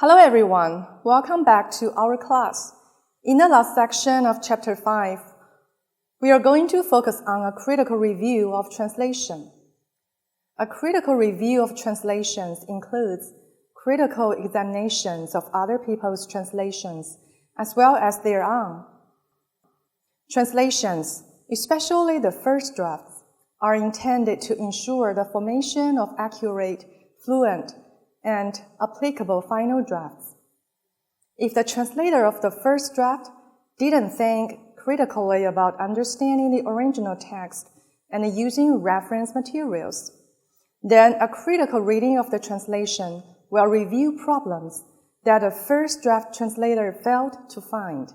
Hello everyone, welcome back to our class. In the last section of Chapter 5, we are going to focus on a critical review of translation. A critical review of translations includes critical examinations of other people's translations as well as their own. Translations, especially the first drafts, are intended to ensure the formation of accurate, fluent, and applicable final drafts. If the translator of the first draft didn't think critically about understanding the original text and using reference materials, then a critical reading of the translation will review problems that the first draft translator failed to find.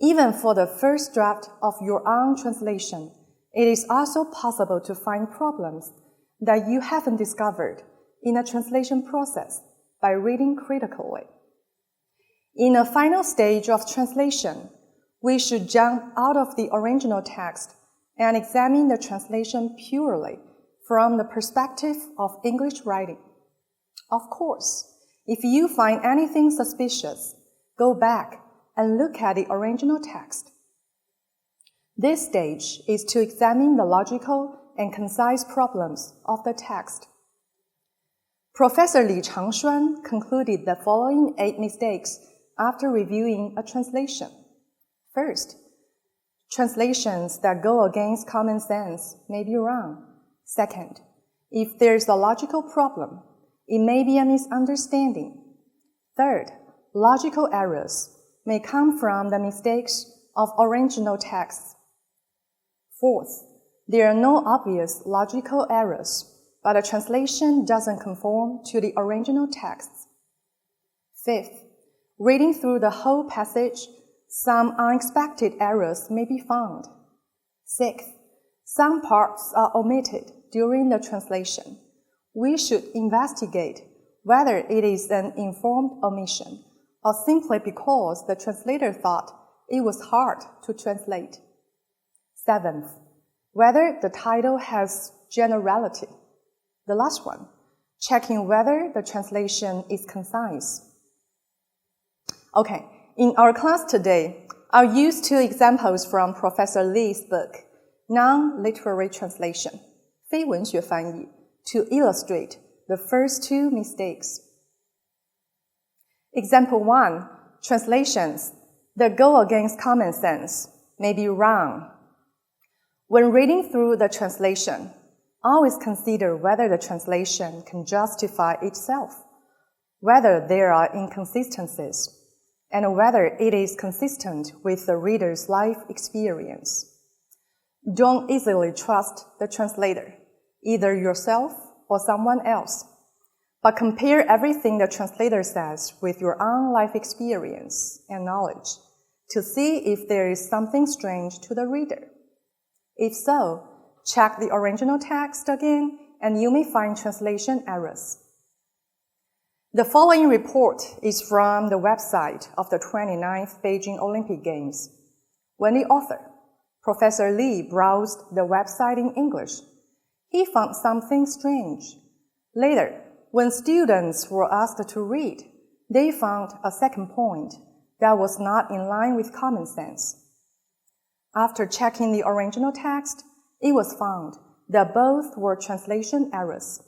Even for the first draft of your own translation, it is also possible to find problems that you haven't discovered in the translation process by reading critically. In a final stage of translation, we should jump out of the original text and examine the translation purely from the perspective of English writing. Of course, if you find anything suspicious, go back and look at the original text. This stage is to examine the logical and concise problems of the text. Professor Li Changshuan concluded the following 8 mistakes after reviewing a translation. First, translations that go against common sense may be wrong. Second, if there's a logical problem, it may be a misunderstanding. Third, logical errors may come from the mistakes of original texts. Fourth, there are no obvious logical errors, but the translation doesn't conform to the original texts. Fifth, reading through the whole passage, some unexpected errors may be found. Sixth, some parts are omitted during the translation. We should investigate whether it is an informed omission or simply because the translator thought it was hard to translate. Seventh, whether the title has generality. The last one, checking whether the translation is concise. Okay, in our class today, I'll use 2 examples from Professor Li's book, Non-Literary Translation, 非文学翻译, to illustrate the first 2 mistakes. Example 1, translations that go against common sense may be wrong. When reading through the translation, always consider whether the translation can justify itself, whether there are inconsistencies, and whether it is consistent with the reader's life experience. Don't easily trust the translator, either yourself or someone else, but compare everything the translator says with your own life experience and knowledge to see if there is something strange to the reader. If so, check the original text again, and you may find translation errors. The following report is from the website of the 29th Beijing Olympic Games. When the author, Professor Li, browsed the website in English, he found something strange. Later, when students were asked to read, they found a second point that was not in line with common sense. After checking the original text, it was found that both were translation errors.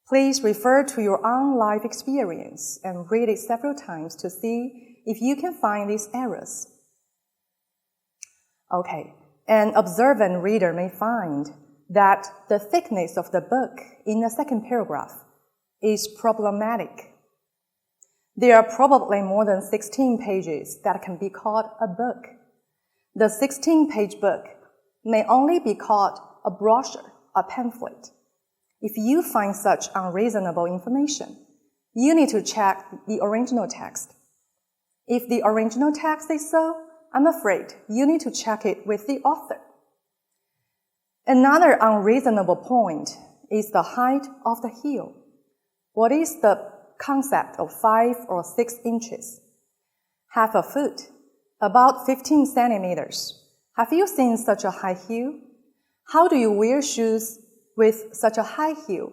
Please refer to your own life experience and read it several times to see if you can find these errors. Okay, an observant reader may find that the thickness of the book in the second paragraph is problematic. There are probably more than 16 pages that can be called a book. The 16-page book may only be called a brochure, a pamphlet. If you find such unreasonable information, you need to check the original text. If the original text is so, I'm afraid you need to check it with the author. Another unreasonable point is the height of the heel. What is the concept of 5 or 6 inches? Half a foot, about 15 centimeters. Have you seen such a high heel? How do you wear shoes with such a high heel?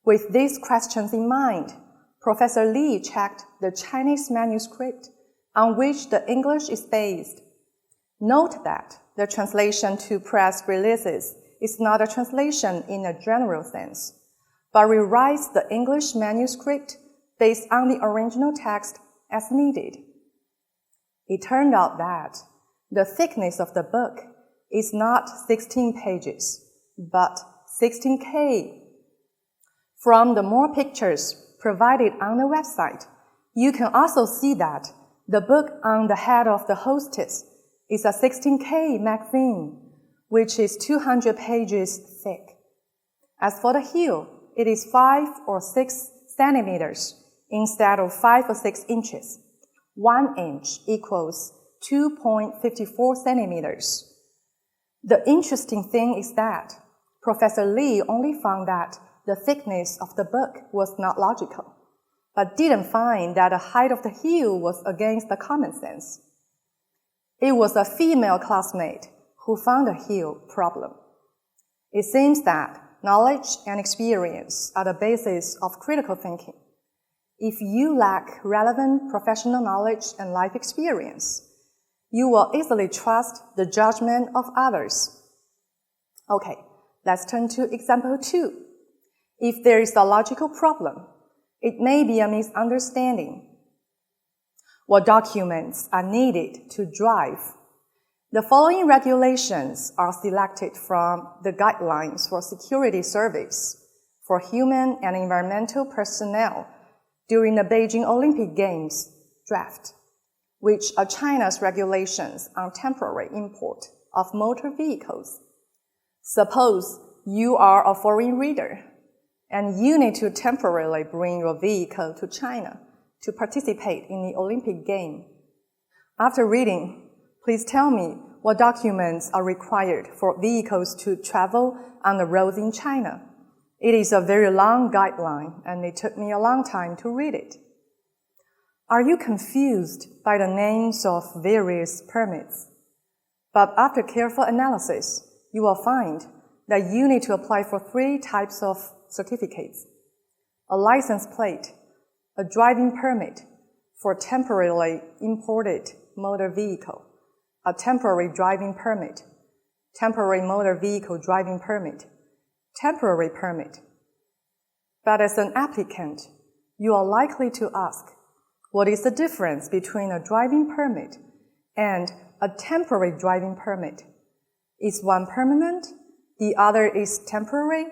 With these questions in mind, Professor Li checked the Chinese manuscript on which the English is based. Note that the translation to press releases is not a translation in a general sense, but rewrites the English manuscript based on the original text as needed. It turned out that the thickness of the book is not 16 pages, but 16K. From the more pictures provided on the website, you can also see that the book on the head of the hostess is a 16K magazine, which is 200 pages thick. As for the heel, it is 5 or 6 centimeters instead of 5 or 6 inches. 1 inch equals 2.54 centimeters. The interesting thing is that Professor Li only found that the thickness of the book was not logical, but didn't find that the height of the heel was against the common sense. It was a female classmate who found the heel problem. It seems that knowledge and experience are the basis of critical thinking. If you lack relevant professional knowledge and life experience, you will easily trust the judgment of others. Okay, let's turn to example 2. If there is a logical problem, it may be a misunderstanding. What documents are needed to drive? The following regulations are selected from the Guidelines for Security Service for Human and Environmental Personnel during the Beijing Olympic Games draft, which are China's regulations on temporary import of motor vehicles. Suppose you are a foreign reader, and you need to temporarily bring your vehicle to China to participate in the Olympic game. After reading, please tell me what documents are required for vehicles to travel on the roads in China. It is a very long guideline, and it took me a long time to read it. Are you confused by the names of various permits? But after careful analysis, you will find that you need to apply for 3 types of certificates: a license plate, a driving permit for temporarily imported motor vehicle, a temporary driving permit, temporary motor vehicle driving permit, temporary permit. But as an applicant, you are likely to ask, what is the difference between a driving permit and a temporary driving permit? Is one permanent? The other is temporary?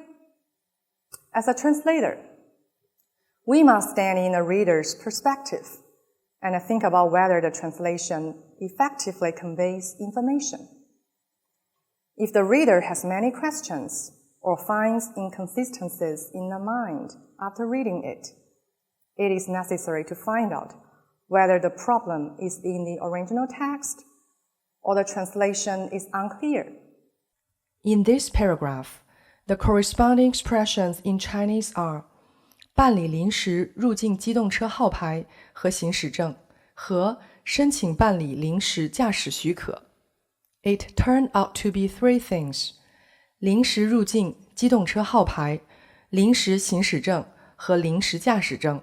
As a translator, we must stand in the reader's perspective and think about whether the translation effectively conveys information. If the reader has many questions or finds inconsistencies in the mind after reading it, it is necessary to find out whether the problem is in the original text or the translation is unclear. In this paragraph, the corresponding expressions in Chinese are 办理临时入境机动车号牌和行驶证和申请办理临时驾驶许可。It turned out to be 3 things: 临时入境机动车号牌、临时行驶证和临时驾驶证。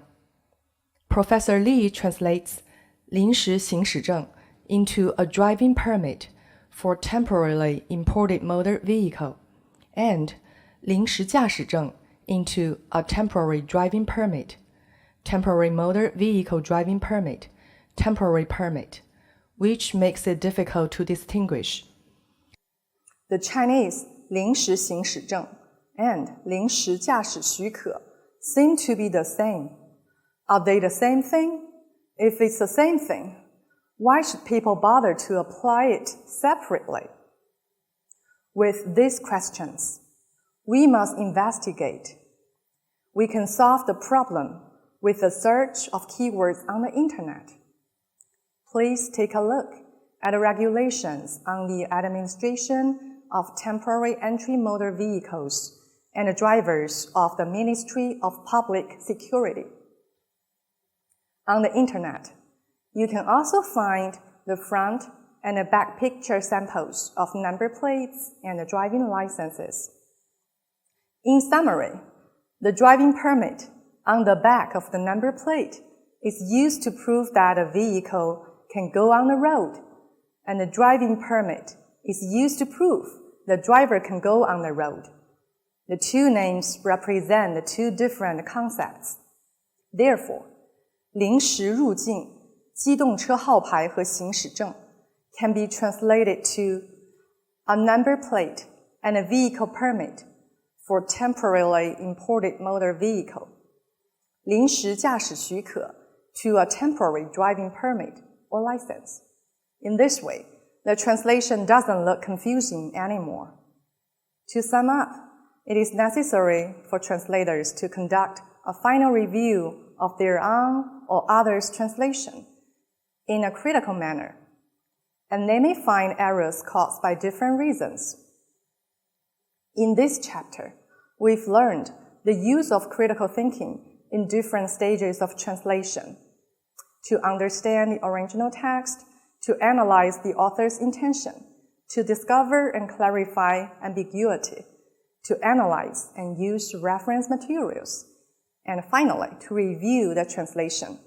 Professor Li translates 临时行驶证 into a driving permit for temporarily imported motor vehicle and 临时驾驶证 into a temporary driving permit, temporary motor vehicle driving permit, temporary permit, which makes it difficult to distinguish. The Chinese 临时行驶证 and 临时驾驶许可 seem to be the same. Are they the same thing? If it's the same thing, why should people bother to apply it separately? With these questions, we must investigate. We can solve the problem with a search of keywords on the internet. Please take a look at the regulations on the administration of temporary entry motor vehicles and the drivers of the Ministry of Public Security. On the internet, you can also find the front and the back picture samples of number plates and the driving licenses. In summary, the driving permit on the back of the number plate is used to prove that a vehicle can go on the road, and the driving permit is used to prove the driver can go on the road. The two names represent the two different concepts. Therefore, 临时入境、机动车号牌和行驶证 can be translated to a number plate and a vehicle permit for temporarily imported motor vehicle. 临时驾驶许可 to a temporary driving permit or license. In this way, the translation doesn't look confusing anymore. To sum up, it is necessary for translators to conduct a final review of their own or others' translation in a critical manner, and they may find errors caused by different reasons. In this chapter, we've learned the use of critical thinking in different stages of translation, to understand the original text, to analyze the author's intention, to discover and clarify ambiguity, to analyze and use reference materials, and finally, to review the translation.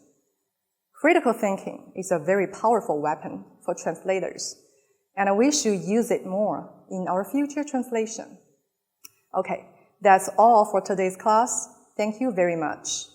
Critical thinking is a very powerful weapon for translators, and we should use it more in our future translation. Okay, that's all for today's class. Thank you very much.